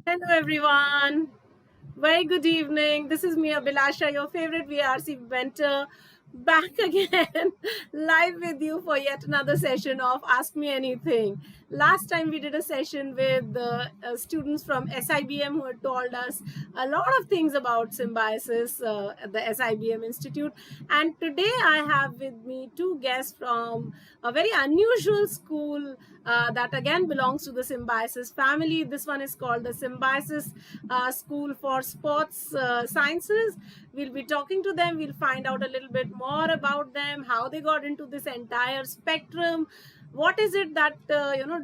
Hello, everyone. Very good evening. This is me, Abhilasha, your favorite VRC mentor, back again, live with you for yet another session of Ask Me Anything. Last time we did a session with students from SIBM who had told us a lot of things about symbiosis at the SIBM Institute. And today I have with me two guests from a very unusual school that again belongs to the Symbiosis family. This one is called the Symbiosis School for Sports Sciences. We'll be talking to them. We'll find out a little bit more about them, how they got into this entire spectrum. What is it that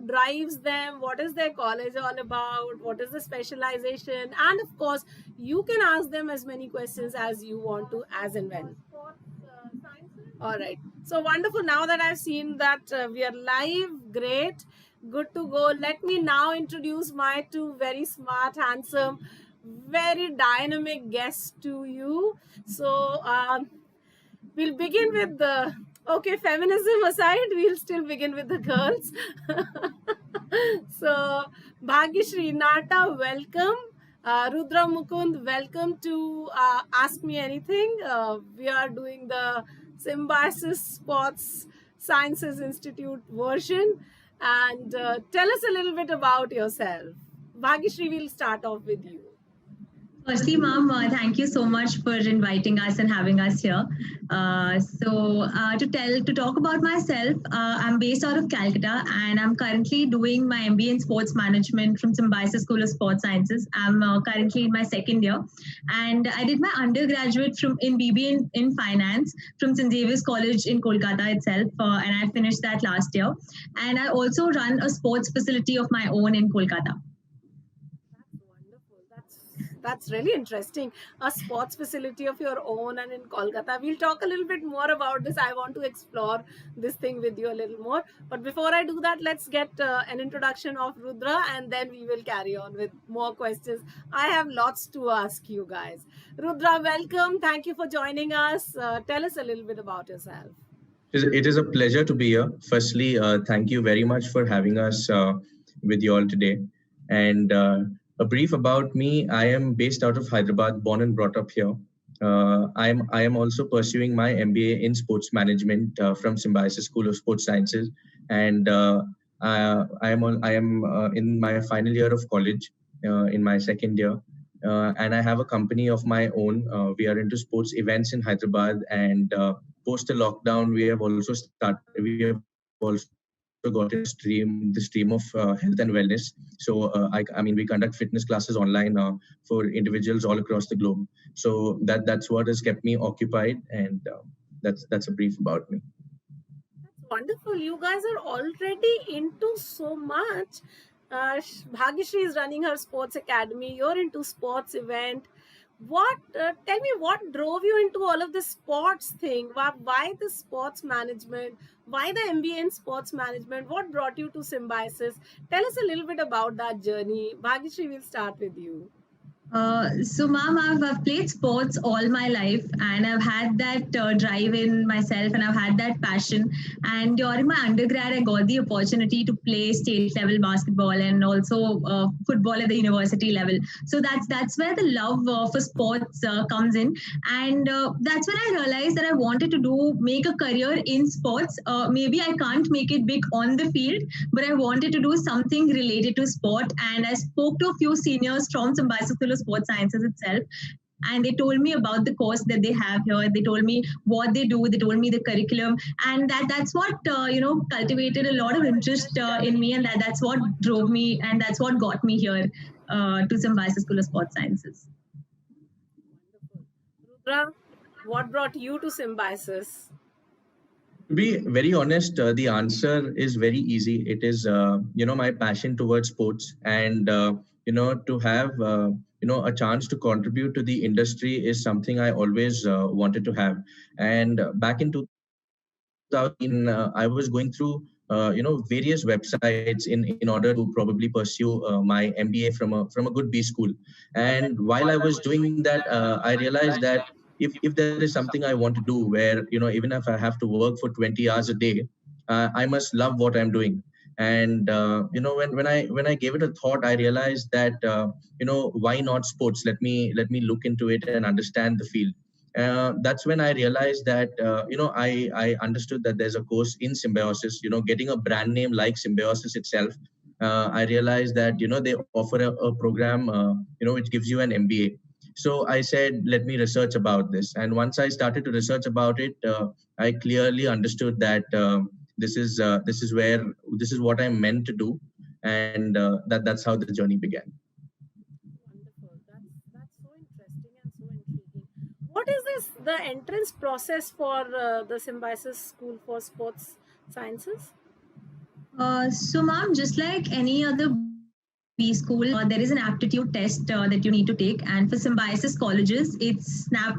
drives them? What is their college all about? What is the specialization? And of course, you can ask them as many questions as you want to, as and when. All right. So wonderful. Now that I've seen that we are live, great, good to go. Let me now introduce my two very smart, handsome, very dynamic guests to you. So we'll begin with the, okay, feminism aside, we'll still begin with the girls. So Bhagyashree Nata, welcome. Rudra Mukund, welcome to Ask Me Anything. We are doing the Symbiosis Sports Sciences Institute version. And tell us a little bit about yourself. Bhagyashree, we'll start off with you. Firstly, ma'am, thank you so much for inviting us and having us here. To talk about myself, I'm based out of Calcutta and I'm currently doing my MBA in Sports Management from Symbiosis School of Sports Sciences. I'm currently in my second year, and I did my undergraduate in BBA in Finance from St. Xavier's College in Kolkata itself, and I finished that last year. And I also run a sports facility of my own in Kolkata. That's really interesting. A sports facility of your own and in Kolkata. We'll talk a little bit more about this. I want to explore this thing with you a little more. But before I do that, let's get an introduction of Rudra and then we will carry on with more questions. I have lots to ask you guys. Rudra, welcome. Thank you for joining us. Tell us a little bit about yourself. It is a pleasure to be here. Firstly, thank you very much for having us with you all today. And a brief about me: I am based out of Hyderabad, born and brought up here. I am also pursuing my MBA in sports management from Symbiosis School of Sports Sciences, and I am in my final year of college, in my second year, and I have a company of my own. We are into sports events in Hyderabad, and post the lockdown, we have also got into the stream of health and wellness. So we conduct fitness classes online for individuals all across the globe. So that's what has kept me occupied, and that's a brief about me. That's wonderful. You guys are already into so much. Bhagyashree is running her sports academy. You're into sports event. Tell me, what drove you into all of this sports thing? Why the sports management? Why the MBA in sports management? What brought you to Symbiosis? Tell us a little bit about that journey. Bhagyashree, we'll start with you. Ma'am, I've played sports all my life, and I've had that drive in myself, and I've had that passion. And during my undergrad, I got the opportunity to play state level basketball and also football at the university level. So that's where the love for sports comes in, and that's when I realized that I wanted to make a career in sports. Maybe I can't make it big on the field, but I wanted to do something related to sport. And I spoke to a few seniors from Symbiosis School of Sports Sciences itself, and they told me about the course that they have here. They told me what they do. They told me the curriculum, and that's what cultivated a lot of interest in me, and that's what drove me, and that's what got me here to Symbiosis School of Sports Sciences. Rudra, what brought you to Symbiosis? To be very honest, the answer is very easy. It is my passion towards sports, and to have a chance to contribute to the industry is something I always wanted to have. And back in 2000, I was going through various websites in order to probably pursue my MBA from a good B school. And while I was doing that, I realized that if there is something I want to do, where even if I have to work for 20 hours a day, I must love what I'm doing. And when I gave it a thought, I realized that why not sports? Let me look into it and understand the field. That's when I realized that I understood that there's a course in Symbiosis. Getting a brand name like Symbiosis itself, I realized that they offer a program which gives you an MBA. So I said, let me research about this. And once I started to research about it, I clearly understood that this is what I'm meant to do, and that's how the journey began. Wonderful. That's so interesting and so intriguing. What is this the entrance process for the Symbiosis School for Sports Sciences? So, ma'am, just like any other B school, there is an aptitude test that you need to take. And for Symbiosis colleges, it's SNAP.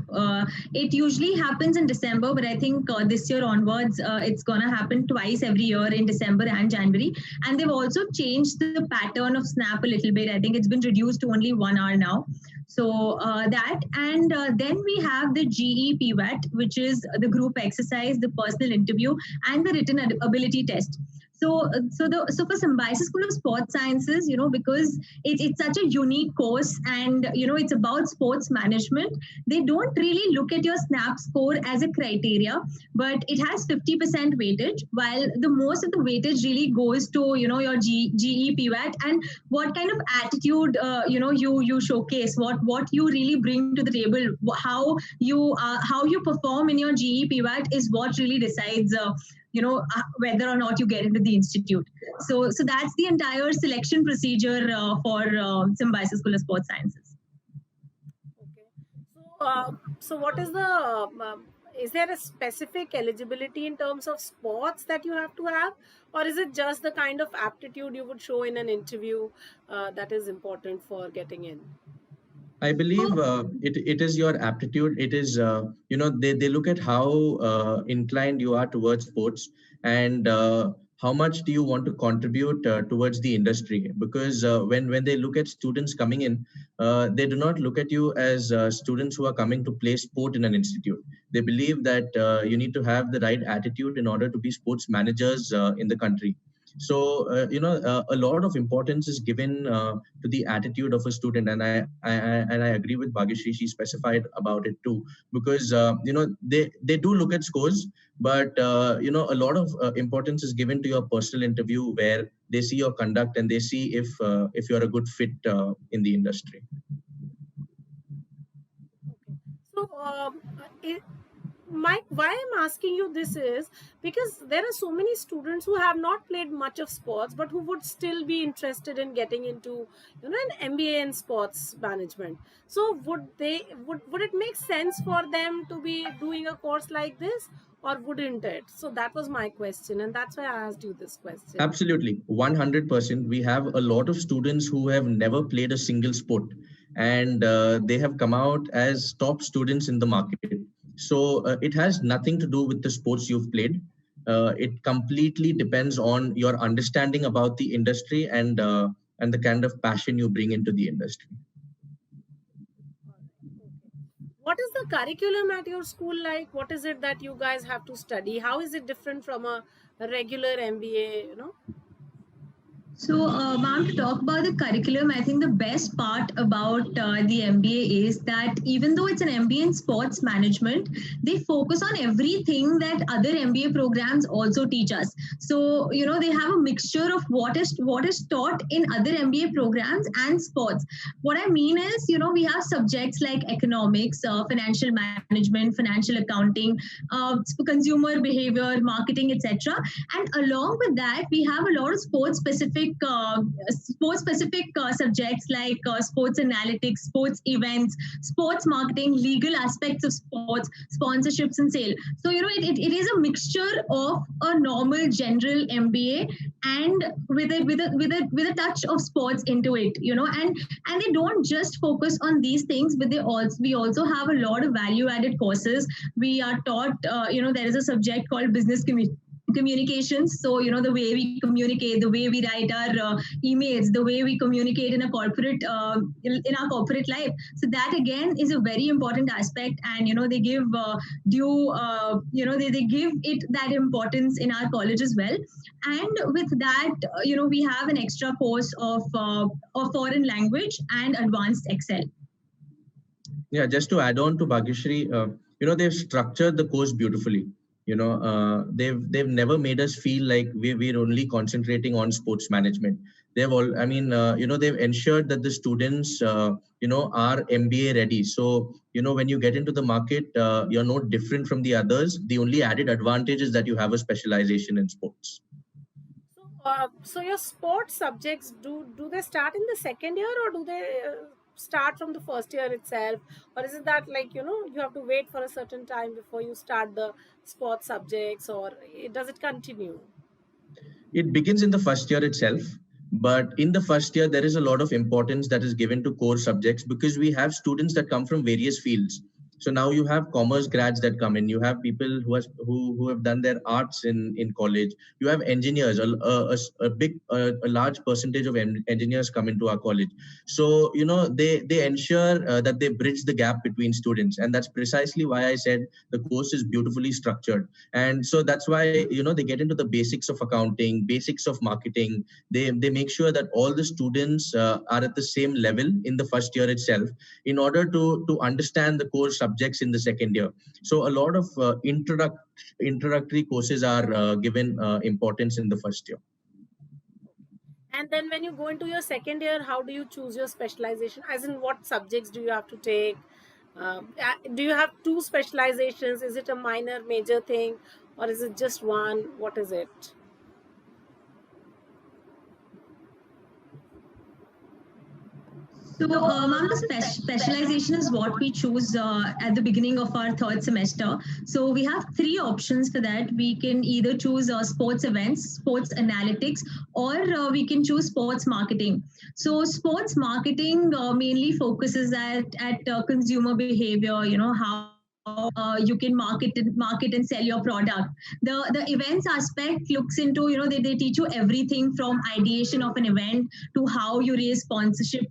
It usually happens in December, but I think this year onwards, it's going to happen twice every year in December and January. And they've also changed the pattern of SNAP a little bit. I think it's been reduced to only 1 hour now. So that, and then we have the GEPWAT, which is the group exercise, the personal interview, and the written ability test. So for Symbiosis School of Sports Sciences, because it's such a unique course, and it's about sports management, they don't really look at your SNAP score as a criteria, but it has 50% weightage, while the most of the weightage really goes to your GEPWAT and what kind of attitude you showcase, what you really bring to the table, how you perform in your GEPWAT is what really decides whether or not you get into the institute. So that's the entire selection procedure for Symbiosis School of Sports Sciences. Okay. So what is is there a specific eligibility in terms of sports that you have to have, or is it just the kind of aptitude you would show in an interview that is important for getting in? I believe it is your aptitude. It is, they look at how inclined you are towards sports, and how much do you want to contribute towards the industry. Because when they look at students coming in, they do not look at you as students who are coming to play sport in an institute. They believe that you need to have the right attitude in order to be sports managers in the country. So a lot of importance is given to the attitude of a student, and I agree with Bhagyashree. She specified about it too, because they do look at scores, but a lot of importance is given to your personal interview, where they see your conduct and they see if you're a good fit in the industry. Okay. So Mike, why I'm asking you this is because there are so many students who have not played much of sports, but who would still be interested in getting into an MBA in sports management. So would it make sense for them to be doing a course like this, or wouldn't it? So that was my question, and that's why I asked you this question. Absolutely, 100%. We have a lot of students who have never played a single sport, and they have come out as top students in the market. So it has nothing to do with the sports you've played. It completely depends on your understanding about the industry and the kind of passion you bring into the industry. What is the curriculum at your school like? What is it that you guys have to study? How is it different from a regular MBA? So, ma'am, to talk about the curriculum, I think the best part about the MBA is that even though it's an MBA in sports management, they focus on everything that other MBA programs also teach us. So, they have a mixture of what is taught in other MBA programs and sports. What I mean is, we have subjects like economics, financial management, financial accounting, consumer behavior, marketing, etc. And along with that, we have a lot of sports-specific subjects like sports analytics, sports events, sports marketing, legal aspects of sports, sponsorships, and sale. So it is a mixture of a normal general MBA and with a touch of sports into it. And they don't just focus on these things, but we also have a lot of value added courses. We are taught, there is a subject called business communications. So the way we communicate, the way we write our emails, the way we communicate in a corporate in our corporate life. So that again is a very important aspect, and they give due they give it that importance in our college as well. And with that, we have an extra course of foreign language and advanced Excel. Yeah, just to add on to Bhagyashree, they've structured the course beautifully. They've never made us feel like we're only concentrating on sports management. They've ensured that the students, are MBA ready. So, when you get into the market, you're no different from the others. The only added advantage is that you have a specialization in sports. So your sports subjects, do they start in the second year, or do they start from the first year itself, or is it that you have to wait for a certain time before you start the sports subjects, or does it continue? It begins in the first year itself, but in the first year there is a lot of importance that is given to core subjects, because we have students that come from various fields. So now you have commerce grads that come in, you have people who have done their arts in college, you have engineers, a large percentage of engineers come into our college. So they ensure that they bridge the gap between students, and that's precisely why I said the course is beautifully structured. And so that's why they get into the basics of accounting, basics of marketing. They make sure that all the students are at the same level in the first year itself, in order to understand the core subjects in the second year. So a lot of introductory courses are given importance in the first year. And then when you go into your second year, how do you choose your specialization? As in, what subjects do you have to take? Do you have two specializations? Is it a minor, major thing, or is it just one? What is it? So, ma'am, the specialization is what we choose at the beginning of our third semester. So, we have three options for that. We can either choose sports events, sports analytics, or we can choose sports marketing. So, sports marketing mainly focuses at consumer behavior, how you can market and sell your product. The events aspect looks into, they teach you everything from ideation of an event to how you raise sponsorship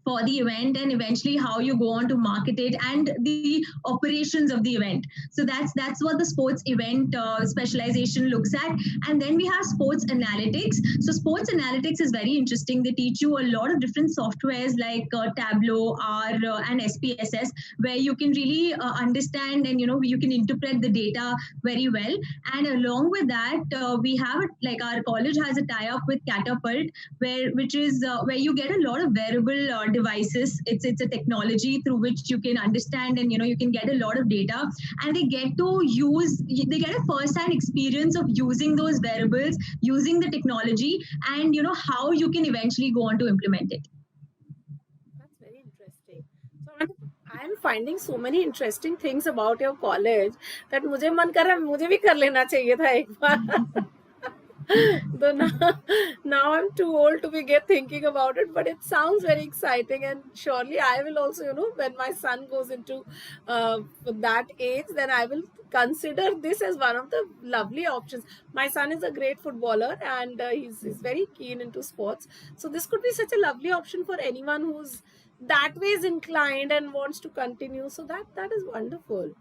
for the event, and eventually how you go on to market it and the operations of the event. So that's what the sports event specialization looks at. And then we have sports analytics. So sports analytics is very interesting. They teach you a lot of different softwares like Tableau, R, and SPSS, where you can really understand and you can interpret the data very well. And along with that, we have our college has a tie-up with Catapult, where you get a lot of wearable devices. It's a technology through which you can understand and you can get a lot of data, and they get a first-hand experience of using those wearables, using the technology, and how you can eventually go on to implement it. That's very interesting. So I'm finding so many interesting things about your college that मुझे मन कर रहा है मुझे भी कर लेना चाहिए था एक बार. Now I'm too old to be thinking about it, but it sounds very exciting, and surely I will also, when my son goes into that age, then I will consider this as one of the lovely options. My son is a great footballer, and he's very keen into sports, so this could be such a lovely option for anyone who's that way is inclined and wants to continue. So that is wonderful.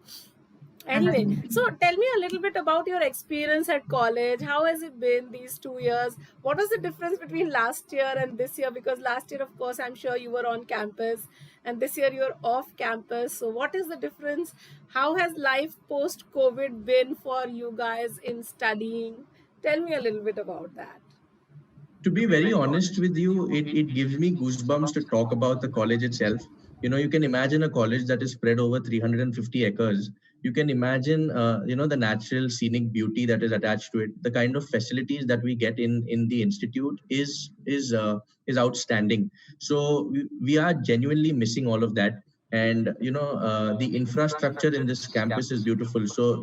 Anyway, so tell me a little bit about your experience at college. How has it been these 2 years? What was the difference between last year and this year? Because last year, of course, I'm sure you were on campus, and this year you're off campus. So what is the difference? How has life post-COVID been for you guys in studying? Tell me a little bit about that. To be very honest with you, it gives me goosebumps to talk about the college itself. You can imagine a college that is spread over 350 acres. You can imagine, the natural scenic beauty that is attached to it. The kind of facilities that we get in the institute is outstanding. So we are genuinely missing all of that. And the infrastructure in this campus is beautiful. So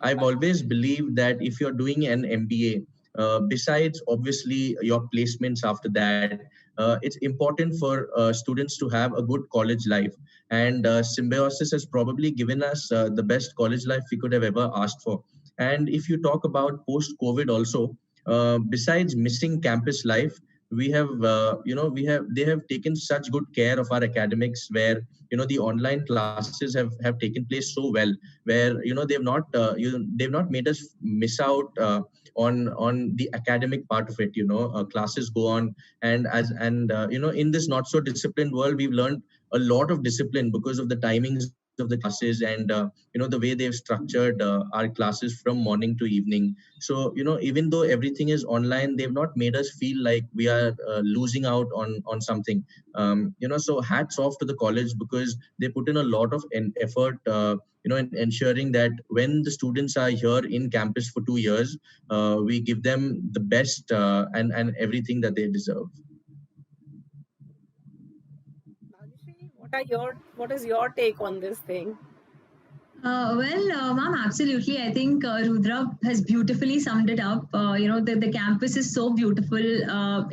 I've always believed that if you're doing an MBA, besides obviously your placements after that, it's important for students to have a good college life. And Symbiosis has probably given us the best college life we could have ever asked for. And if you talk about post-COVID also, besides missing campus life, we have, they have taken such good care of our academics, where, the online classes have taken place so well, where, they've not made us miss out on the academic part of it. Classes go on, and in this not so disciplined world, we've learned a lot of discipline because of the timings of the classes, and the way they've structured our classes from morning to evening. So, even though everything is online, they've not made us feel like we are losing out on something. So hats off to the college, because they put in a lot of effort, in ensuring that when the students are here in campus for 2 years, we give them the best, and everything that they deserve. Bhagyashree, what is your take on this thing? Ma'am, absolutely. I think Rudra has beautifully summed it up. The campus is so beautiful. As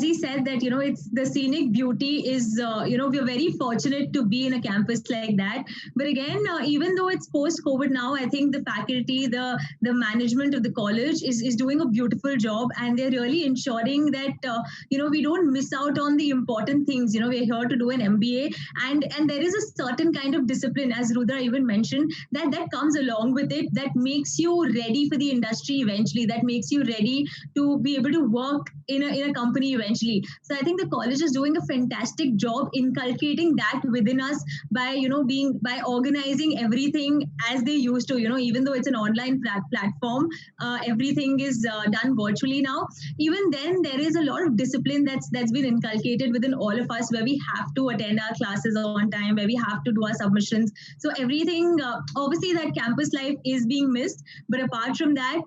he said that, it's the scenic beauty is, we're very fortunate to be in a campus like that. But again, even though it's post-COVID now, I think the faculty, the management of the college is doing a beautiful job, and they're really ensuring that, we don't miss out on the important things. We're here to do an MBA, and there is a certain kind of discipline, as Rudra even mentioned, that comes along with it, that makes you ready for the industry eventually, that makes you ready to be able to work in a company eventually. So I think the college is doing a fantastic job inculcating that within us by by organizing everything as they used to. Even though it's an online platform, everything is done virtually now. Even then, there is a lot of discipline that's been inculcated within all of us, where we have to attend our classes on time, where we have to do our submissions. So everything, obviously, that campus life is being missed, but apart from that,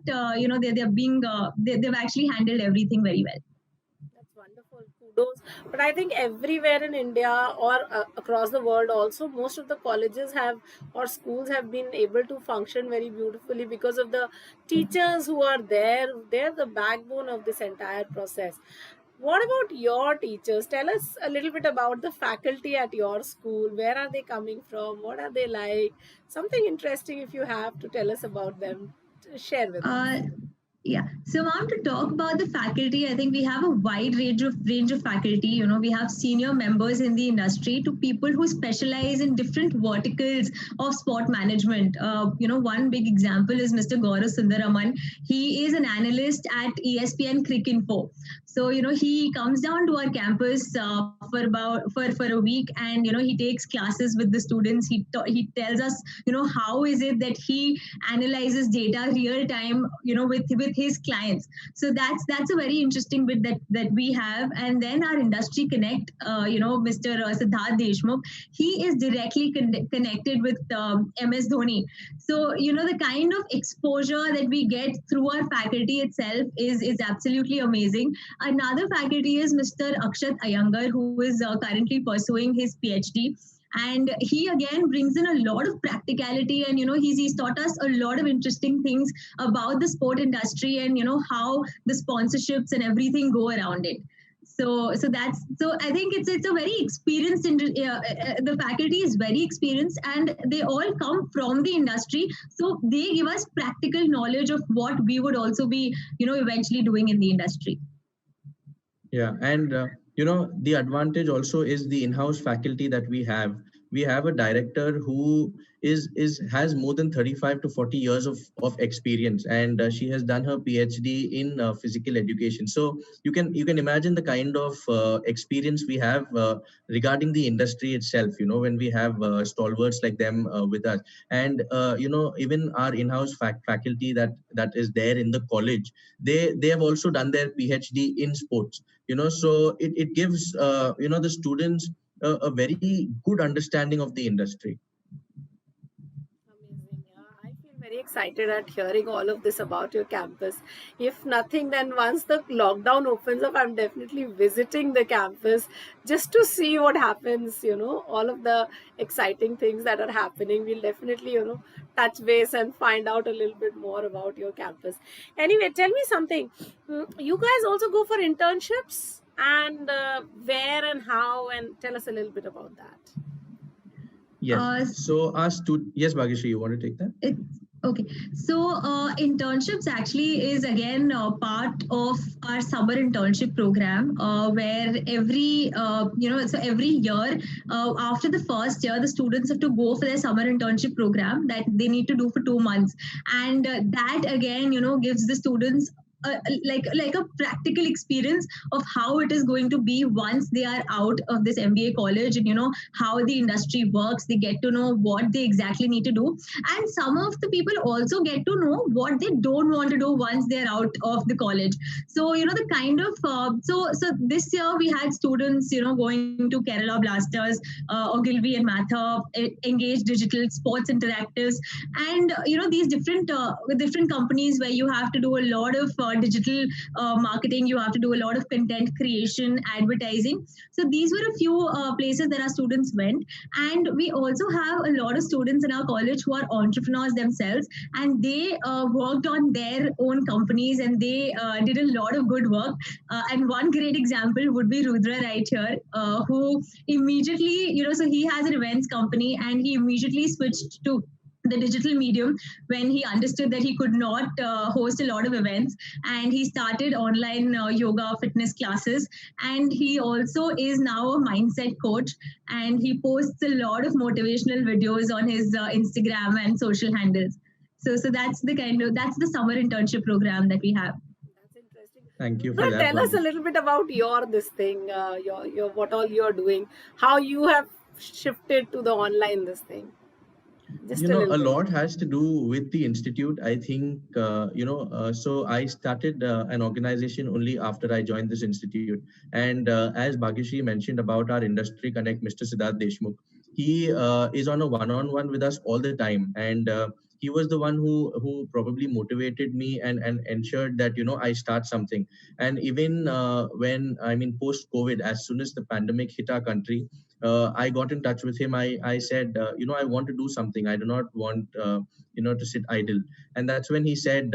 they've actually handled everything very well. That's wonderful. Kudos. But I think everywhere in India or across the world also, most of the colleges have or schools have been able to function very beautifully because of the teachers who are there. They're the backbone of this entire process. What about your teachers? Tell us a little bit about the faculty at your school. Where are they coming from? What are they like? Something interesting if you have to tell us about them. Share with us. Yeah. So, ma'am, to talk about the faculty, I think we have a wide range of faculty. We have senior members in the industry to people who specialize in different verticals of sport management. One big example is Mr. Gaurav Sundaraman. He is an analyst at ESPN Cricinfo. So, he comes down to our campus for a week, and he takes classes with the students. He tells us, how is it that he analyzes data real time, with his clients. So that's a very interesting bit that we have. And then our industry connect, Mr. Siddharth Deshmukh, he is directly connected with MS Dhoni. So the kind of exposure that we get through our faculty itself is absolutely amazing. Another faculty is Mr. Akshat Iyengar, who is currently pursuing his PhD. And he again brings in a lot of practicality, and he's taught us a lot of interesting things about the sport industry, and how the sponsorships and everything go around it. So I think it's a very experienced the faculty is very experienced, and they all come from the industry, so they give us practical knowledge of what we would also be eventually doing in the industry. Yeah, and the advantage also is the in-house faculty that we have. We have a director who has more than 35 to 40 years of experience, and she has done her PhD in physical education. So you can imagine the kind of experience we have regarding the industry itself. When we have stalwarts like them with us, and even our in-house faculty that is there in the college, they have also done their PhD in sports. So it gives the students a very good understanding of the industry. Amazing. Yeah, I feel very excited at hearing all of this about your campus. If nothing, then once the lockdown opens up, I'm definitely visiting the campus just to see what happens, all of the exciting things that are happening. We'll definitely, touch base and find out a little bit more about your campus. Anyway, tell me something. You guys also go for internships, and where and how, and tell us a little bit about that. Yes. So yes, Bhagyashree, you want to take that? Okay, so internships actually is again part of our summer internship program, where every year after the first year, the students have to go for their summer internship program that they need to do for 2 months, and that again gives the students like a practical experience of how it is going to be once they are out of this MBA college, and how the industry works. They get to know what they exactly need to do, and some of the people also get to know what they don't want to do once they're out of the college. So the kind of so this year we had students going to Kerala Blasters, Ogilvy and Mather, Engage Digital, Sports Interactives, and these different companies where you have to do a lot of digital marketing. You have to do a lot of content creation, advertising. So these were a few places that our students went. And we also have a lot of students in our college who are entrepreneurs themselves, and they worked on their own companies, and they did a lot of good work. And one great example would be Rudra right here, who immediately, so he has an events company, and he immediately switched to the digital medium when he understood that he could not host a lot of events, and he started online yoga fitness classes. And he also is now a mindset coach, and he posts a lot of motivational videos on his Instagram and social handles. So that's the summer internship program that we have. That's interesting. Thank you for Rudra, that, tell us a Bhagesh. little bit about your this thing, your what all you're doing, how you have shifted to the online this thing. Just a little A bit. lot has to do with the institute. I think, so I started an organization only after I joined this institute. And as Bhagyashree mentioned about our Industry Connect, Mr. Siddharth Deshmukh, he is on a one-on-one with us all the time. And he was the one who probably motivated me and ensured that, I start something. And even when, I mean, post-COVID, as soon as the pandemic hit our country, I got in touch with him. I said, I want to do something. I do not want, to sit idle. And that's when he said,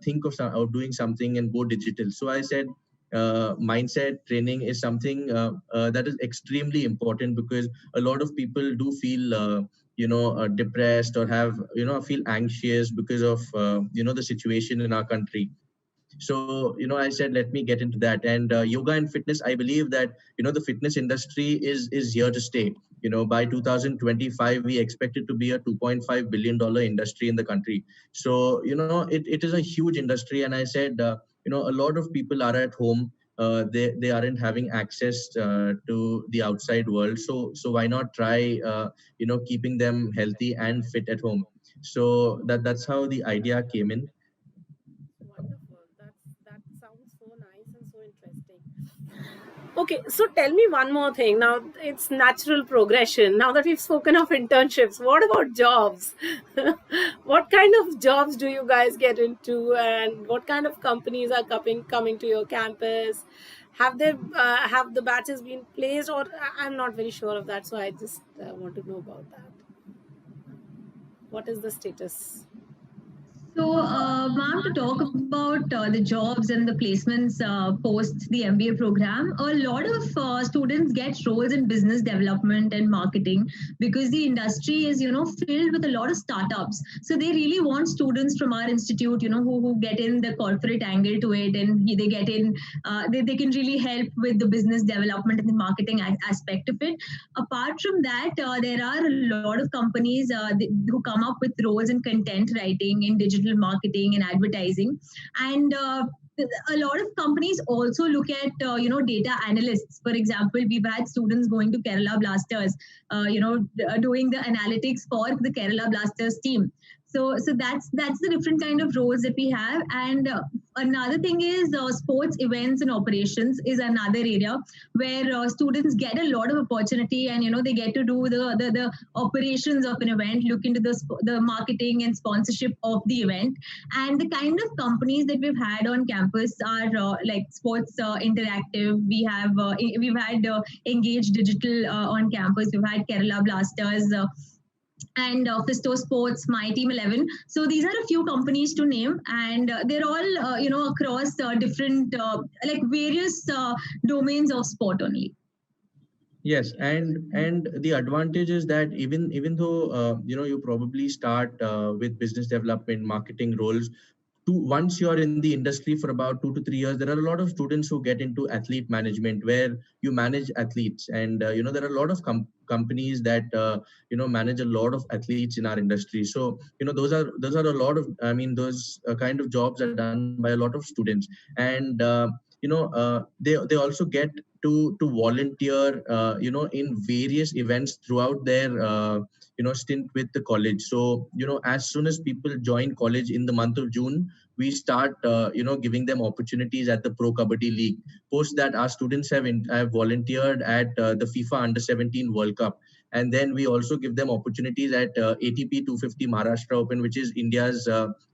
think of doing something and go digital. So I said, mindset training is something that is extremely important, because a lot of people do feel, depressed, or have, feel anxious because of, the situation in our country. So I said, let me get into that. And yoga and fitness, I believe that the fitness industry is here to stay. By 2025 we expect it to be a 2.5 billion dollar industry in the country. So it is a huge industry. And I said, a lot of people are at home. They aren't having access to the outside world. So why not try keeping them healthy and fit at home. So that's how the idea came in. Wonderful. That sounds so nice and so interesting. Okay, so tell me one more thing. Now it's natural progression. Now that we've spoken of internships, what about jobs? What kind of jobs do you guys get into, and what kind of companies are coming to your campus? Have the batches been placed, or I'm not very sure of that, so I just want to know about that. What is the status? So, ma'am, to talk about the jobs and the placements post the MBA program, a lot of students get roles in business development and marketing, because the industry is, filled with a lot of startups. So they really want students from our institute, who get in the corporate angle to it, and they get in, they can really help with the business development and the marketing aspect of it. Apart from that, there are a lot of companies who come up with roles in content writing, in digital marketing and advertising. And a lot of companies also look at data analysts. For example, we've had students going to Kerala Blasters, doing the analytics for the Kerala Blasters team. So that's the different kind of roles that we have. And another thing is sports events and operations is another area where students get a lot of opportunity, and they get to do the operations of an event, look into the marketing and sponsorship of the event. And the kind of companies that we've had on campus are like Sports Interactive. We've had Engage Digital on campus. We've had Kerala Blasters. And Fisto Sports, My Team 11. So these are a few companies to name, and they're all across different like various domains of sport only. Yes, and the advantage is that even though you probably start with business development, marketing roles, once you're in the industry for about 2 to 3 years, there are a lot of students who get into athlete management where you manage athletes, and there are a lot of companies that manage a lot of athletes in our industry. So those are a lot of, I mean, those kind of jobs are done by a lot of students, and they also get to volunteer in various events throughout their stint with the college. So as soon as people join college in the month of June, we start giving them opportunities at the Pro Kabaddi League. Post that, our students have volunteered at the FIFA Under 17 World Cup, and then we also give them opportunities at ATP 250 Maharashtra Open, which is India's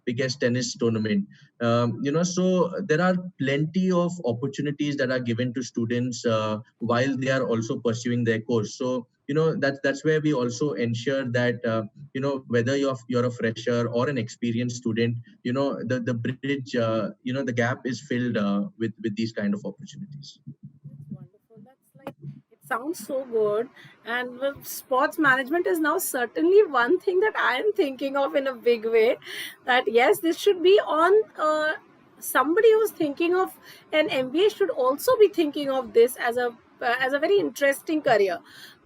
biggest tennis tournament. So there are plenty of opportunities that are given to students while they are also pursuing their course. So that's where we also ensure that whether you're a fresher or an experienced student, the bridge, the gap is filled with these kind of opportunities. That's wonderful. That's like, it sounds so good. And sports management is now certainly one thing that I am thinking of in a big way. That yes, this should be on. Somebody who's thinking of an MBA should also be thinking of this as a very interesting career.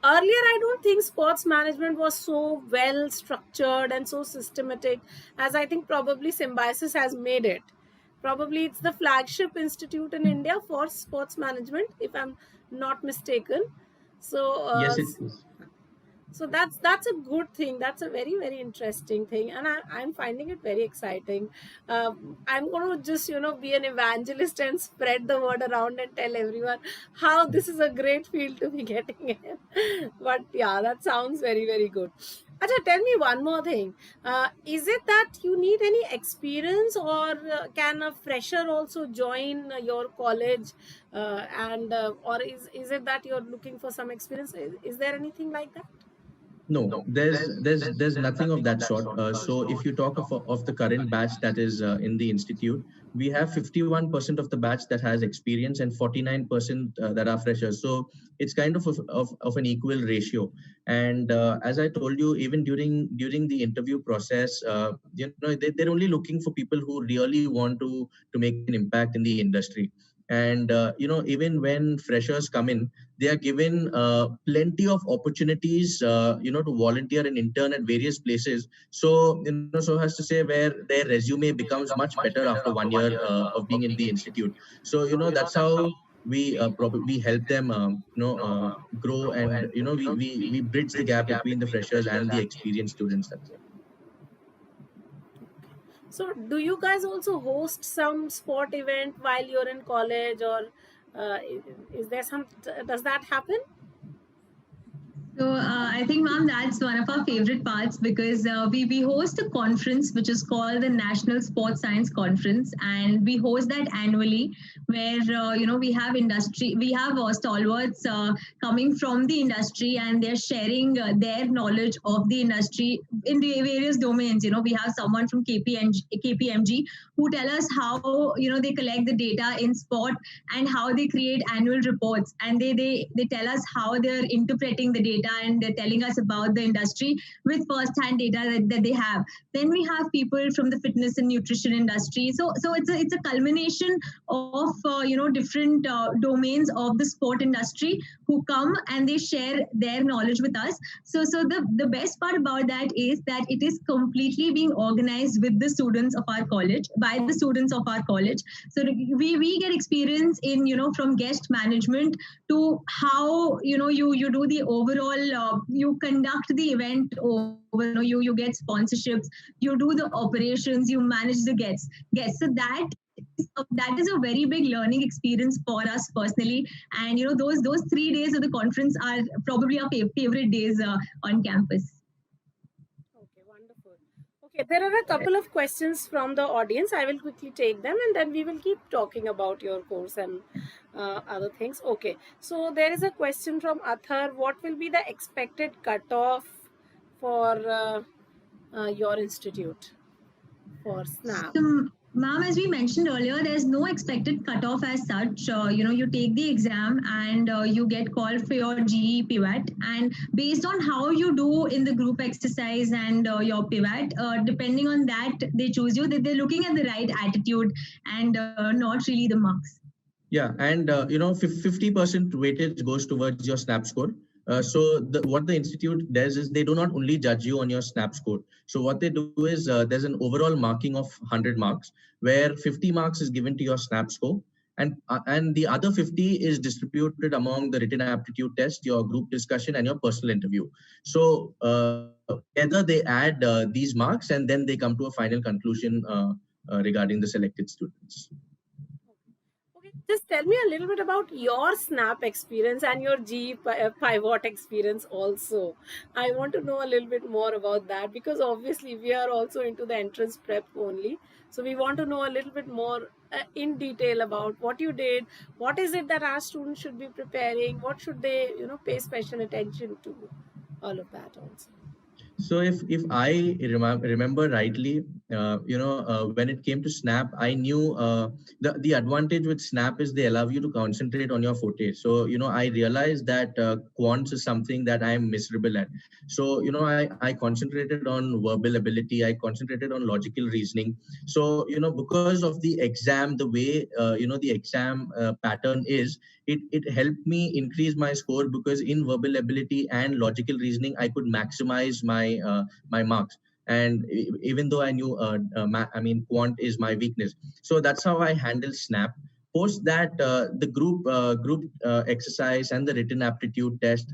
Earlier, I don't think sports management was so well structured and so systematic as I think probably Symbiosis has made it. Probably it's the flagship institute in India for sports management, if I'm not mistaken. So, Yes, it is. so that's a good thing. That's a very very interesting thing, and I'm finding it very exciting. I'm going to just be an evangelist and spread the word around and tell everyone how this is a great field to be getting in. But yeah, that sounds very very good. Acha, tell me one more thing. Is it that you need any experience, or can a fresher also join your college? And or is it that you're looking for some experience? Is there anything like that? No, there's nothing of that sort. So if you talk of the current batch that is in the institute, we have 51% of the batch that has experience and 49% that are freshers. So it's kind of an equal ratio. And as I told you, even during the interview process, they're only looking for people who really want to make an impact in the industry. And even when freshers come in, they are given plenty of opportunities to volunteer and intern at various places, so so as to say, where their resume becomes much better after 1 year of being in the institute. So that's how we probably help them grow, and we bridge the gap between the freshers and the experienced students that we have. So, do you guys also host some sport event while you're in college, or is there some? Does that happen? So I think, ma'am, that's one of our favorite parts because we host a conference which is called the National Sports Science Conference, and we host that annually, where we have stalwarts coming from the industry, and they're sharing their knowledge of the industry in the various domains. We have someone from KPMG who tell us how they collect the data in sport and how they create annual reports, and they tell us how they're interpreting the data, and they're telling us about the industry with first-hand data that they have. Then we have people from the fitness and nutrition industry. So it's a culmination of different domains of the sport industry who come and they share their knowledge with us. So the best part about that is that it is completely being organized with the students of our college, by the students of our college. So we get experience in from guest management to how you do the overall you conduct the event over, you get sponsorships, you do the operations, you manage the guests. So that is a very big learning experience for us personally. And those 3 days of the conference are probably our favorite days on campus. Okay, wonderful. Okay, there are a couple of questions from the audience. I will quickly take them, and then we will keep talking about your course and other things. Okay, so there is a question from Athar. What will be the expected cutoff for your institute for SNAP? Ma'am, as we mentioned earlier, there's no expected cutoff as such. You take the exam and you get called for your GE PWAT. And based on how you do in the group exercise and your PWAT, depending on that, they choose you. They're looking at the right attitude and not really the marks. Yeah, and 50% weightage goes towards your snap score. What the institute does is they do not only judge you on your snap score. So what they do is there's an overall marking of 100 marks, where 50 marks is given to your snap score, and the other 50 is distributed among the written aptitude test, your group discussion, and your personal interview. So together they add these marks, and then they come to a final conclusion regarding the selected students. Okay, just tell me a little bit about your Snap experience and your Pivot experience also. I want to know a little bit more about that, because obviously we are also into the entrance prep only. So we want to know a little bit more in detail about what you did. What is it that our students should be preparing? What should they, pay special attention to? All of that also. So if I remember rightly, when it came to Snap, I knew the advantage with Snap is they allow you to concentrate on your forte. So I realized that quants is something that I am miserable at. So I concentrated on verbal ability. I concentrated on logical reasoning. So because of the exam, the way the exam pattern is, it helped me increase my score, because in verbal ability and logical reasoning I could maximize my marks. And even though I knew quant is my weakness, so that's how I handle Snap. Post that, the group exercise and the written aptitude test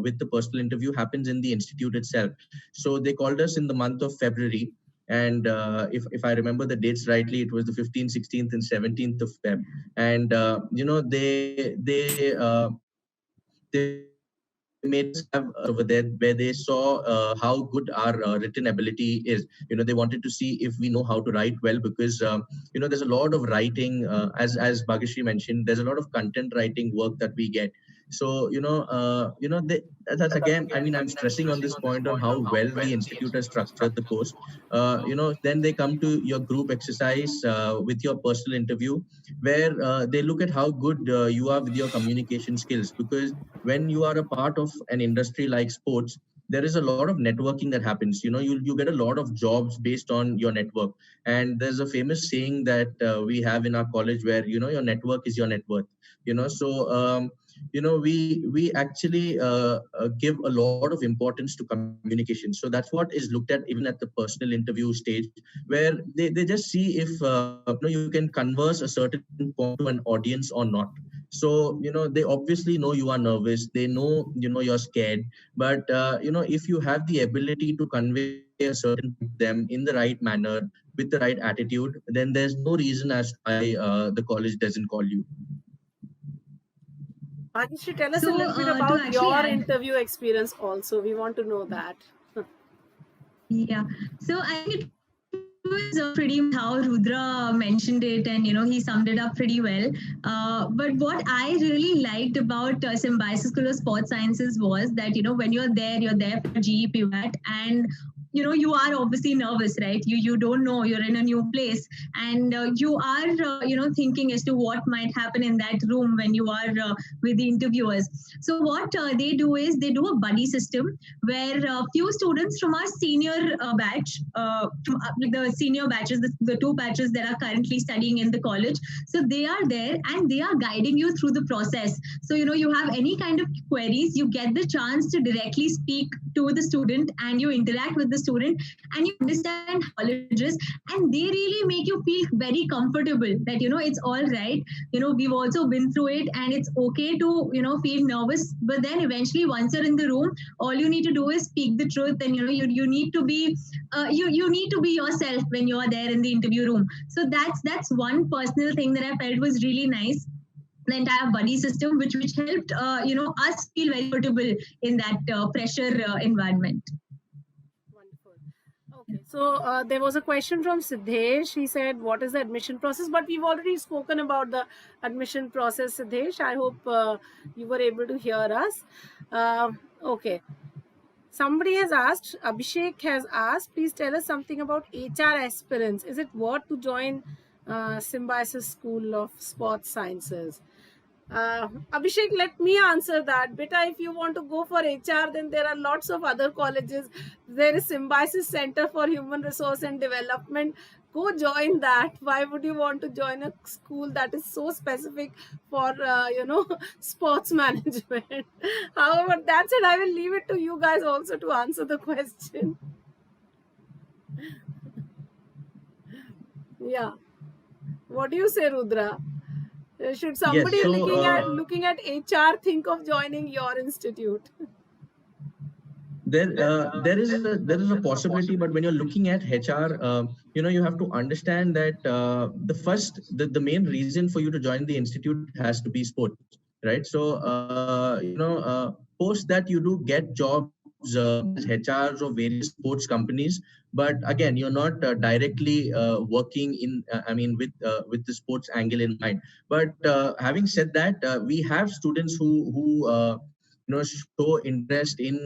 with the personal interview happens in the institute itself. So they called us in the month of February, and if I remember the dates rightly, it was the 15th, 16th, and 17th of Feb. And they made us have over there, where they saw how good our written ability is. They wanted to see if we know how to write well, because there's a lot of writing, as Bhagashri mentioned, there's a lot of content writing work that we get. So that's again, I mean, I'm stressing on this point on how well the institute has structured the course. Then they come to your group exercise with your personal interview, where they look at how good you are with your communication skills, because when you are a part of an industry like sports, there is a lot of networking that happens. You get a lot of jobs based on your network. And there's a famous saying that we have in our college, where your network is your net worth. We actually give a lot of importance to communication. So that's what is looked at even at the personal interview stage, where they just see if you can converse a certain point to an audience or not. So they obviously know you are nervous, they know you're scared, but if you have the ability to convey a certain point to them in the right manner, with the right attitude, then there's no reason as to why the college doesn't call you. Bhagishri, tell us a So, little bit to about actually your add- interview experience also. We want to know that. Yeah. So I think it was pretty much how Rudra mentioned it, and he summed it up pretty well. But what I really liked about Symbiosis School of Sports Sciences was that when you're there for GE PWAT, and you are obviously nervous, right? You don't know, you're in a new place, and you are thinking as to what might happen in that room when you are with the interviewers. So what they do is they do a buddy system, where few students from our senior batch, like the senior batches, the two batches that are currently studying in the college, so they are there and they are guiding you through the process. So you have any kind of queries, you get the chance to directly speak to the student, and you interact with the student, and you understand colleges, and they really make you feel very comfortable that it's all right. We've also been through it, and it's okay to feel nervous, but then eventually once you're in the room, all you need to do is speak the truth, and you need to be you need to be yourself when you are there in the interview room. So that's one personal thing that I felt was really nice, the entire buddy system, which helped us feel very comfortable in that pressure environment. Wonderful. Okay, so there was a question from Siddhesh. He said, what is the admission process? But we've already spoken about the admission process, Siddhesh. I hope you were able to hear us. Okay. Somebody has asked, Abhishek has asked, please tell us something about HR aspirants. Is it worth to join Symbiosis School of Sports Sciences? Abhishek, let me answer that. Beta, if you want to go for HR, then there are lots of other colleges. There is Symbiosis Center for Human Resource and Development. Go join that. Why would you want to join a school that is so specific for, sports management? However, that's it. I will leave it to you guys also to answer the question. Yeah. What do you say, Rudra? Should somebody so, looking at HR think of joining your institute? There is a possibility, but when you're looking at HR, you have to understand that the main reason for you to join the institute has to be sports, right? So post that you do get jobs as HRs of various sports companies, but again, you're not directly working in with the sports angle in mind. But having said that, we have students who show interest in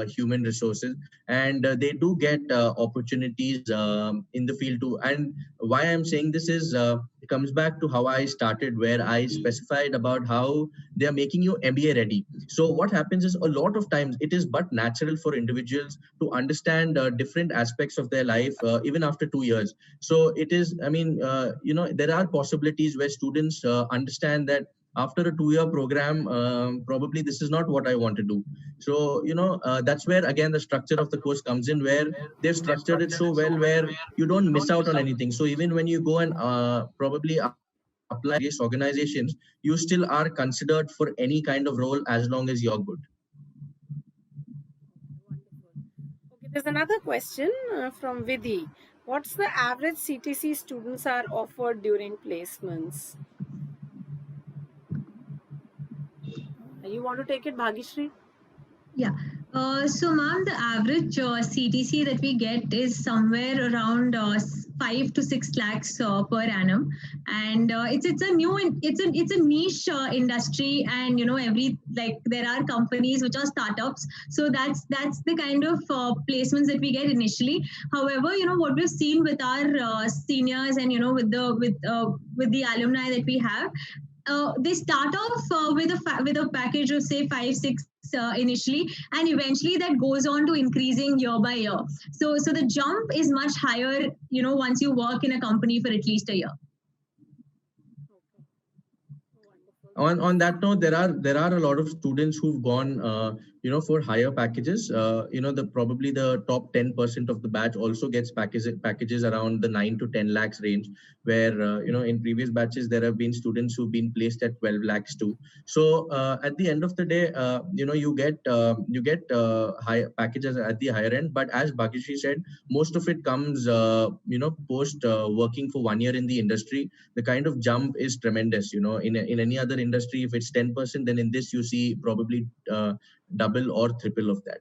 human resources, and they do get opportunities in the field too. And why I'm saying this is it comes back to how I started, where I specified about how they are making you MBA ready. So what happens is, a lot of times it is but natural for individuals to understand different aspects of their life even after 2 years. So it is, there are possibilities where students understand that after a 2-year program, probably this is not what I want to do. So, that's where again the structure of the course comes in, where they've structured it so well where you don't miss out on anything. So even when you go and probably apply various organizations, you still are considered for any kind of role as long as you're good. Okay, there's another question from Vidhi. What's the average CTC students are offered during placements? You want to take it, Bhagishri? Yeah. So, ma'am, the average CTC that we get is somewhere around 5 to 6 lakhs per annum, and it's a niche industry, and there are companies which are startups, so that's the kind of placements that we get initially. However, what we've seen with our seniors, and with the alumni that we have. They start off with a package of say 5-6 initially, and eventually that goes on to increasing year by year. So the jump is much higher, once you work in a company for at least a year. On that note, there are a lot of students who've gone for higher packages. Probably the top 10% of the batch also gets packages around the 9 to 10 lakhs range, where in previous batches there have been students who've been placed at 12 lakhs too. So at the end of the day, you get high packages at the higher end. But as Bhagishri said, most of it comes post working for 1 year in the industry. The kind of jump is tremendous. In any other industry, if it's 10%, then in this you see probably double or triple of that.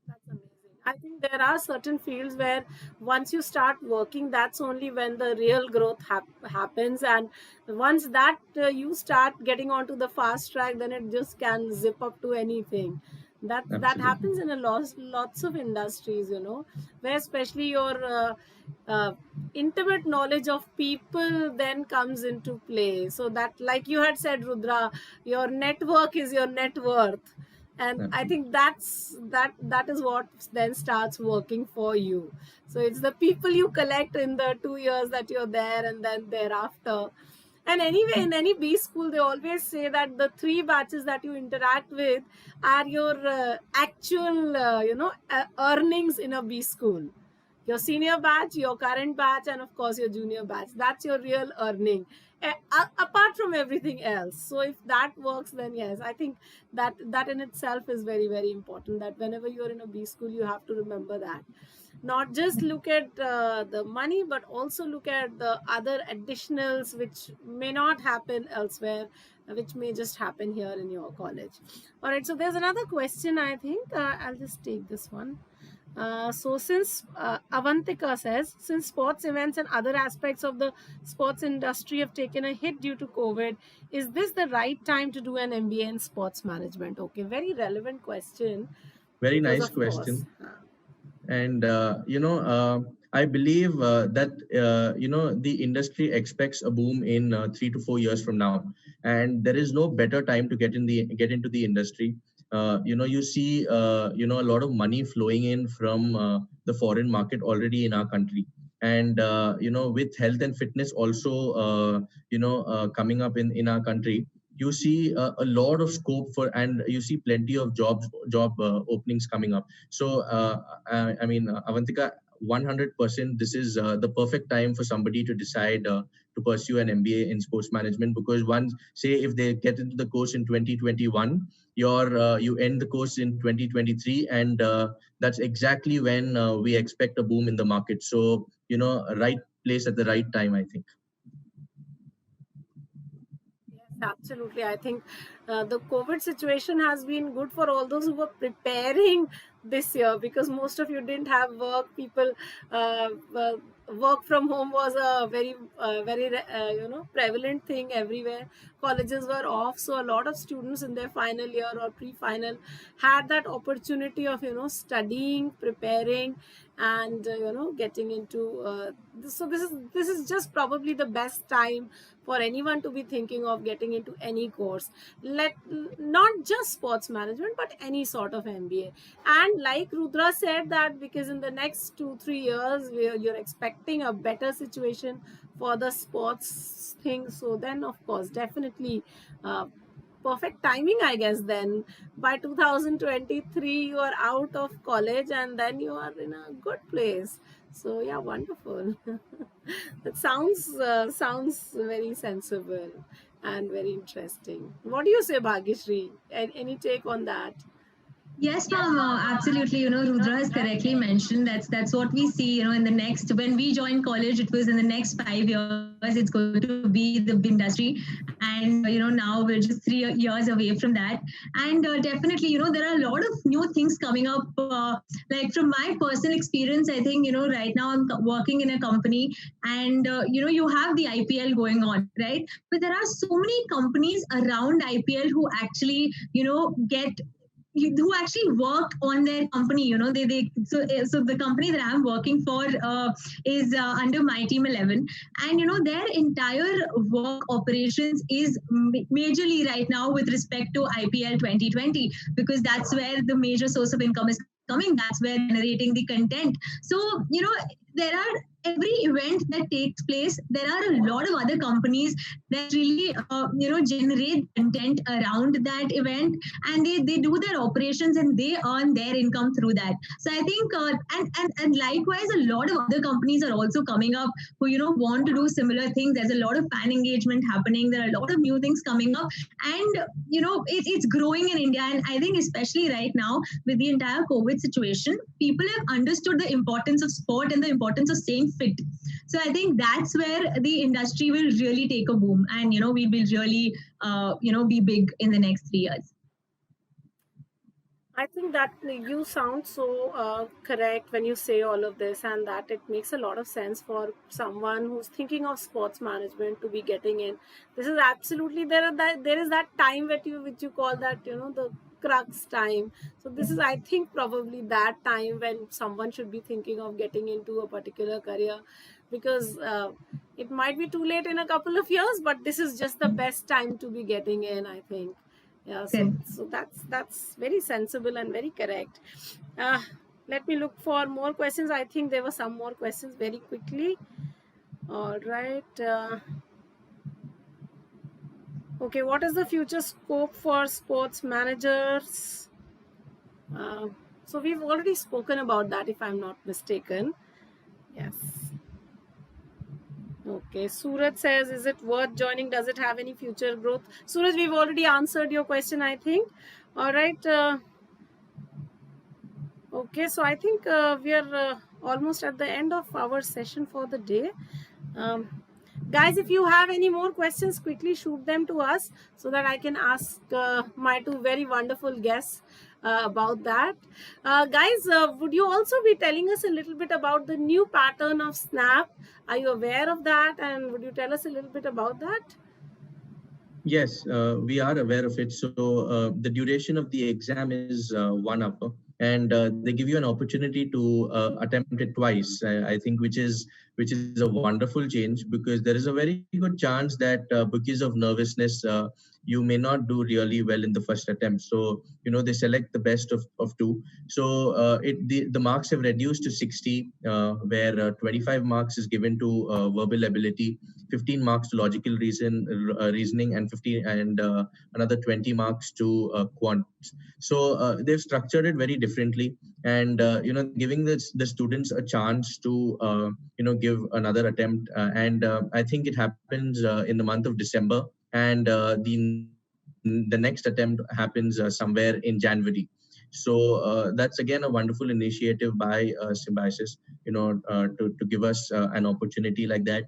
That's amazing. I think there are certain fields where once you start working, that's only when the real growth happens. And once that you start getting onto the fast track, then it just can zip up to anything. That happens in lots of industries, where especially your intimate knowledge of people then comes into play. So that, like you had said, Rudra, your network is your net worth. And I think that is what then starts working for you. So it's the people you collect in the 2 years that you're there, and then thereafter. And anyway, in any B school, they always say that the 3 batches that you interact with are your actual, earnings in a B school. Your senior batch, your current batch, and of course your junior batch. That's your real earning, apart from everything else. So if that works, then yes, I think that in itself is very, very important, that whenever you're in a B school, you have to remember that. Not just look at the money, but also look at the other additionals which may not happen elsewhere, which may just happen here in your college. All right, so there's another question, I think. I'll just take this one. So since Avantika says, since sports events and other aspects of the sports industry have taken a hit due to COVID, is this the right time to do an MBA in sports management? Okay, very relevant question. Very Because nice of course. question. And I believe that the industry expects a boom in 3 to 4 years from now, and there is no better time to get into the industry. You see a lot of money flowing in from the foreign market already in our country, and with health and fitness also coming up in our country, you see a lot of scope for, and you see plenty of job openings coming up. So, Avantika, 100%, this is the perfect time for somebody to decide to pursue an MBA in sports management, because once, say, if they get into the course in 2021, you end the course in 2023, and that's exactly when we expect a boom in the market. So, right place at the right time, I think. Yes, absolutely. I think the COVID situation has been good for all those who were preparing this year, because most of you didn't have work. People, work from home was a very prevalent thing everywhere. Colleges were off, so a lot of students in their final year or pre-final had that opportunity of studying, preparing, and getting into. So this is just probably the best time for anyone to be thinking of getting into any course, let not just sports management but any sort of MBA. And like Rudra said, that because in the next 2-3 years you're expecting a better situation for the sports thing, so then of course definitely uh, perfect timing, I guess. Then by 2023 you are out of college and then you are in a good place. So yeah, wonderful. That sounds very sensible and very interesting. What do you say, Bhagyashree? Any take on that? Yes, ma'am. Absolutely. Rudra has correctly mentioned that's what we see. In the next, when we joined college, it was in the next 5 years. It's going to be the big industry, and now we're just 3 years away from that. And definitely, there are a lot of new things coming up. Like from my personal experience, I think right now I'm working in a company, and you have the IPL going on, right? But there are so many companies around IPL who actually get who actually work on their company. So the company that I'm working for is under my team 11, and their entire work operations is majorly right now with respect to IPL 2020, because that's where the major source of income is coming, that's where generating the content. So there are every event that takes place, there are a lot of other companies that really generate content around that event, and they do their operations and they earn their income through that. So I think and likewise, a lot of other companies are also coming up who want to do similar things. There's a lot of fan engagement happening, there are a lot of new things coming up, and it's growing in India. And I think especially right now with the entire COVID situation, people have understood the importance of sport and the importance of staying fit. So I think that's where the industry will really take a boom, and we will really be big in the next 3 years. I think that you sound so correct when you say all of this, and that it makes a lot of sense for someone who's thinking of sports management to be getting in. This is absolutely there is that time which you call that the crux time. So this is, I think, probably that time when someone should be thinking of getting into a particular career, because it might be too late in a couple of years, but this is just the best time to be getting in, I think. Yeah, so that's very sensible and very correct. Let me look for more questions. I think there were some more questions very quickly. All right. Okay, what is the future scope for sports managers? So we've already spoken about that, if I'm not mistaken. Yes. Okay, Suraj says, is it worth joining? Does it have any future growth? Suraj, we've already answered your question, I think. All right. Okay, so I think we are almost at the end of our session for the day. Guys, if you have any more questions, quickly shoot them to us so that I can ask my two very wonderful guests about that. Guys, would you also be telling us a little bit about the new pattern of SNAP? Are you aware of that? And would you tell us a little bit about that? Yes, we are aware of it. So the duration of the exam is 1 hour. and they give you an opportunity to attempt it twice. I think which is a wonderful change, because there is a very good chance that because of nervousness, you may not do really well in the first attempt. So they select the best of two. So the marks have reduced to 60, where 25 marks is given to verbal ability, 15 marks to logical reasoning, and 15 and another 20 marks to quant. So they've structured it very differently, and giving the students a chance to give another attempt. And I think it happens in the month of December, and the next attempt happens somewhere in January. So that's again a wonderful initiative by Symbiosis, to give us an opportunity like that.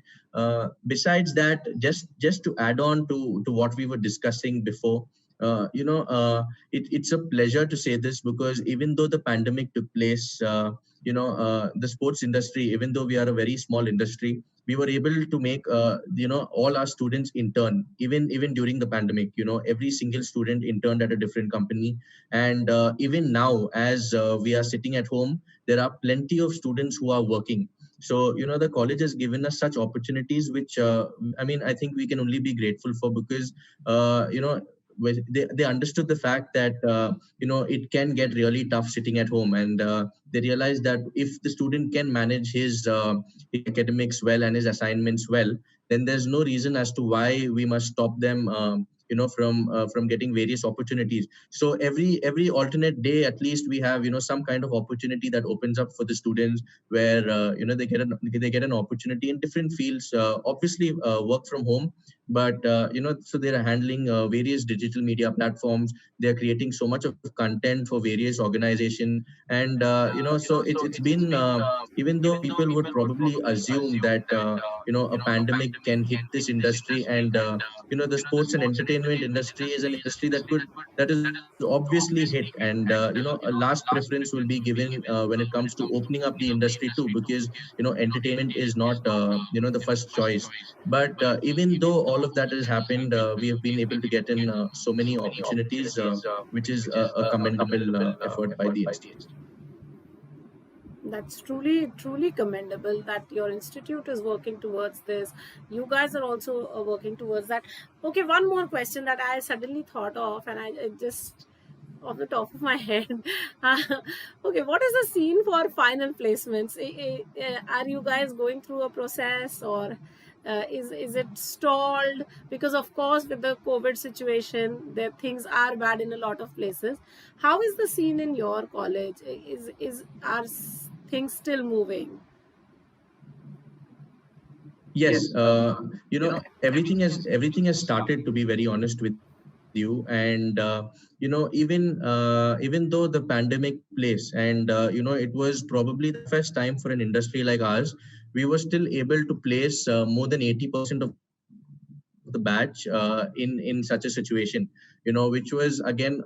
Besides that, just to add on to what we were discussing before, it's a pleasure to say this, because even though the pandemic took place, the sports industry, even though we are a very small industry, we were able to make all our students intern, even during the pandemic. Every single student interned at a different company, and even now, as we are sitting at home, there are plenty of students who are working. So the college has given us such opportunities, which I think we can only be grateful for, because they understood the fact that it can get really tough sitting at home, and they realized that if the student can manage his academics well and his assignments well, then there's no reason as to why we must stop them from getting various opportunities. So every alternate day, at least, we have some kind of opportunity that opens up for the students, where they get an opportunity in different fields, obviously work from home, but so they're handling various digital media platforms. They're creating so much of content for various organizations, and so it's been even though people would probably assume that a pandemic can hit this industry, and the sports and entertainment industry is an industry that is obviously hit, and a last preference will be given when it comes to opening up the industry too, because entertainment is not the first choice. But even though all of that has happened, we have been able to get in so many opportunities, which is a commendable effort by the institute. That's truly commendable that your institute is working towards this. You guys are also working towards that. Okay, one more question that I suddenly thought of, and I just off the top of my head. uh, okay, what is the scene for final placements? Are you guys going through a process, or is it stalled? Because of course, with the COVID situation, there things are bad in a lot of places. How is the scene in your college? Are things still moving? Yes, everything has started, to be very honest with you, and even though the pandemic place, and it was probably the first time for an industry like ours, we were still able to place more than 80% of the batch in such a situation. Which was again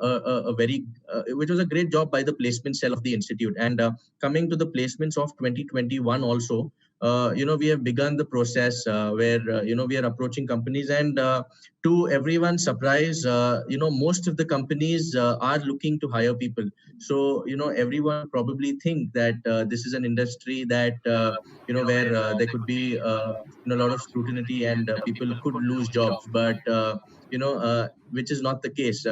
which was a great job by the placement cell of the institute. And coming to the placements of 2021 also, we have begun the process where we are approaching companies, and to everyone's surprise, most of the companies are looking to hire people. So everyone would probably think that this is an industry that where there could be a lot of scrutiny, and people could lose jobs, but which is not the case.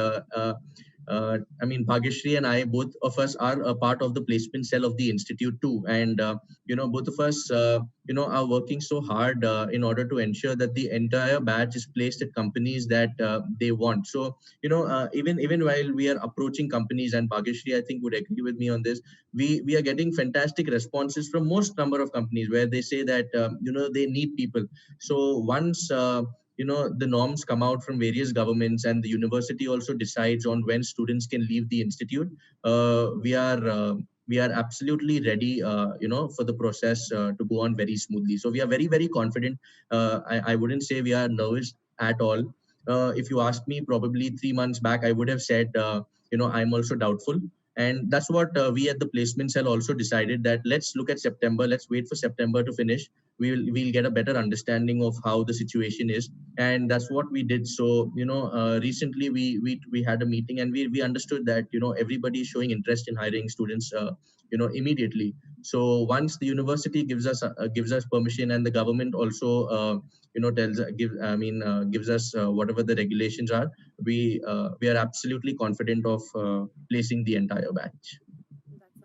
Bhagyashree and I, both of us are a part of the placement cell of the institute too, and both of us, are working so hard in order to ensure that the entire batch is placed at companies that they want. So, even while we are approaching companies, and Bhagyashree, I think, would agree with me on this, we are getting fantastic responses from most number of companies, where they say that they need people. So once the norms come out from various governments, and the university also decides on when students can leave the institute, we are absolutely ready, for the process to go on very smoothly. So we are very, very confident. I wouldn't say we are nervous at all. If you asked me probably 3 months back, I would have said, I'm also doubtful. And that's what we at the placement cell also decided, that let's look at September. Let's wait for September to finish. we'll get a better understanding of how the situation is, and that's what we did. So recently we had a meeting, and we understood that everybody is showing interest in hiring students immediately. So once the university gives us permission, and the government also gives us whatever the regulations are, we are absolutely confident of placing the entire batch. That's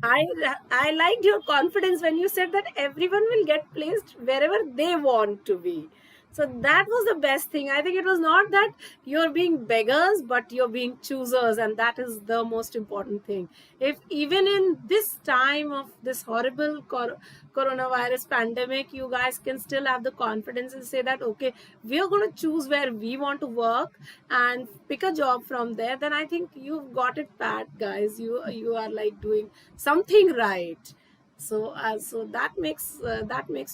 amazing. I liked your confidence when you said that everyone will get placed wherever they want to be. So that was the best thing. I think it was not that you're being beggars, but you're being choosers, and that is the most important thing. If even in this time of this horrible coronavirus pandemic, you guys can still have the confidence and say that, okay, we are going to choose where we want to work and pick a job from there, then I think you've got it pat, guys. You are like doing something right. So that makes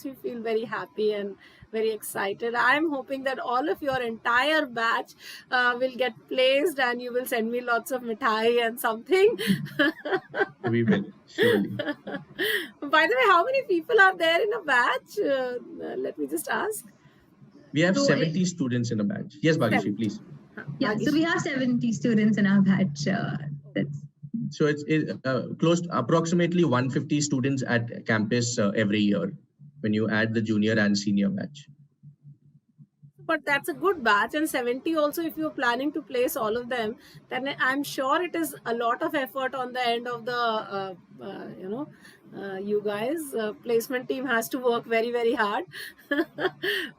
me feel very happy and very excited. I'm hoping that all of your entire batch will get placed, and you will send me lots of mithai and something. We will surely. By the way, how many people are there in a batch? Let me just ask. We have So 70 students in a batch. Yes, Bhagishri, please. Yeah, so we have 70 students in our batch. So it's close to approximately 150 students at campus every year when you add the junior and senior batch. But that's a good batch, and 70 also, if you're planning to place all of them, then I'm sure it is a lot of effort on the end of the you guys. Placement team has to work very, very hard.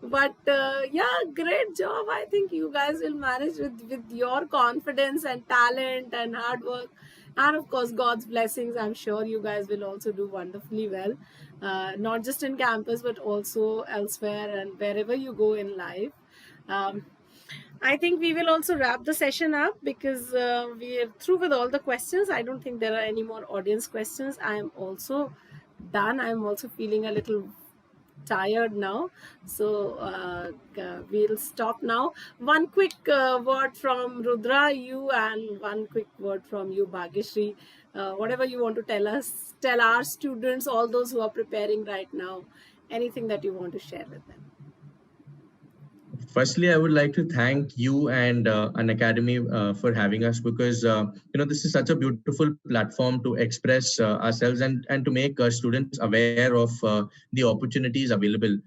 But yeah, great job. I think you guys will manage with your confidence and talent and hard work, and of course God's blessings. I'm sure you guys will also do wonderfully well, not just in campus but also elsewhere and wherever you go in life. I think we will also wrap the session up because we are through with all the questions. I don't think there are any more audience questions. I am also done. I'm also feeling a little tired now, so we'll stop now. One quick word from Rudra, you, and one quick word from you, Bhagishri. Whatever you want to tell us, tell our students, all those who are preparing right now, anything that you want to share with them. Firstly, I would like to thank you and An Academy for having us, because this is such a beautiful platform to express ourselves and to make students aware of the opportunities available.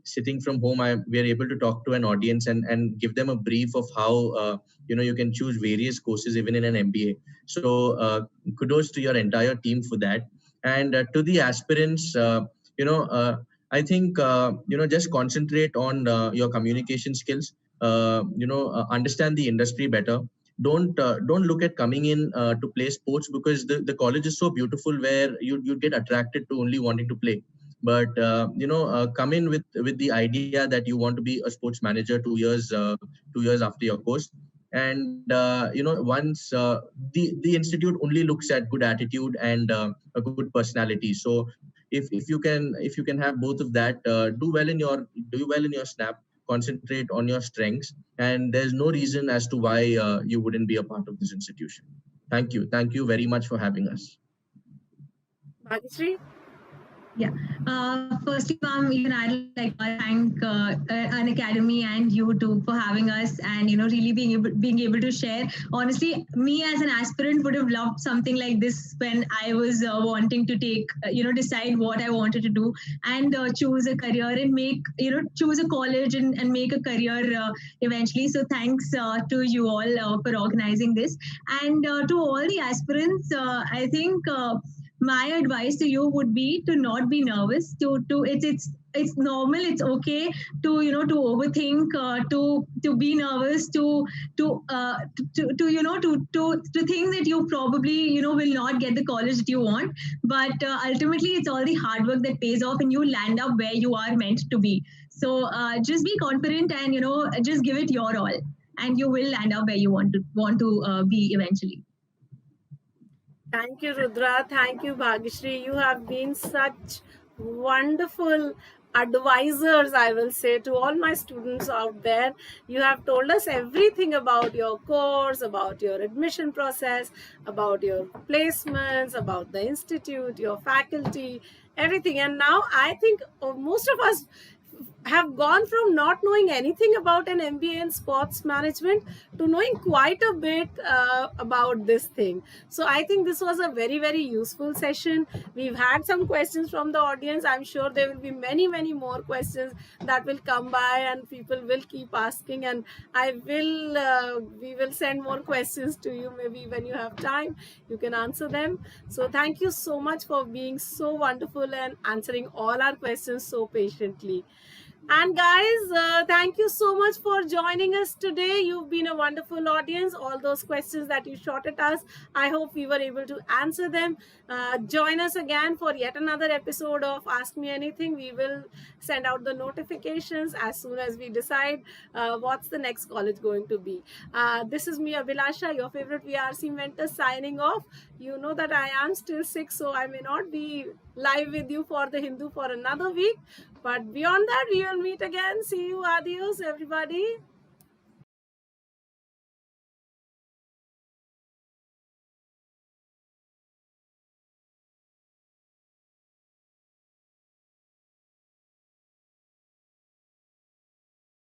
Sitting from home, we are able to talk to an audience and give them a brief of how you can choose various courses even in an MBA. So kudos to your entire team for that, and to the aspirants. I think just concentrate on your communication skills. Understand the industry better. Don't look at coming in to play sports, because the college is so beautiful where you get attracted to only wanting to play. But come in with the idea that you want to be a sports manager 2 years after your course. And once the institute only looks at good attitude and a good personality. So if you can have both of that, do well in your snap, concentrate on your strengths, and there's no reason as to why you wouldn't be a part of this institution. Thank you very much for having us. Bhagishri? Yeah. Firstly, ma'am, even I'd like to thank An Academy and you too for having us, and really being able to share. Honestly, me as an aspirant would have loved something like this when I was wanting to take decide what I wanted to do and choose a career and make choose a college and make a career eventually. So thanks to you all for organizing this, and to all the aspirants. I think. My advice to you would be to not be nervous. It's normal. It's okay to to overthink, to be nervous, to think that you probably will not get the college that you want. But ultimately, it's all the hard work that pays off, and you land up where you are meant to be. So just be confident and just give it your all, and you will land up where you want to be eventually. Thank you, Rudra. Thank you, Bhagishri. You have been such wonderful advisors, I will say, to all my students out there. You have told us everything about your course, about your admission process, about your placements, about the institute, your faculty, everything. And now I think most of us have gone from not knowing anything about an MBA in sports management to knowing quite a bit about this thing. So I think this was a very, very useful session. We've had some questions from the audience. I'm sure there will be many, many more questions that will come by, and people will keep asking. And we will send more questions to you. Maybe when you have time, you can answer them. So thank you so much for being so wonderful and answering all our questions so patiently. And guys, thank you so much for joining us today. You've been a wonderful audience. All those questions that you shot at us, I hope we were able to answer them. Join us again for yet another episode of Ask Me Anything. We will send out the notifications as soon as we decide what's the next college going to be. This is me, Abhilasha, your favorite VRC mentor, signing off. You know that I am still sick, so I may not be live with you for the Hindu for another week. But beyond that, we will meet again. See you. Adios, everybody.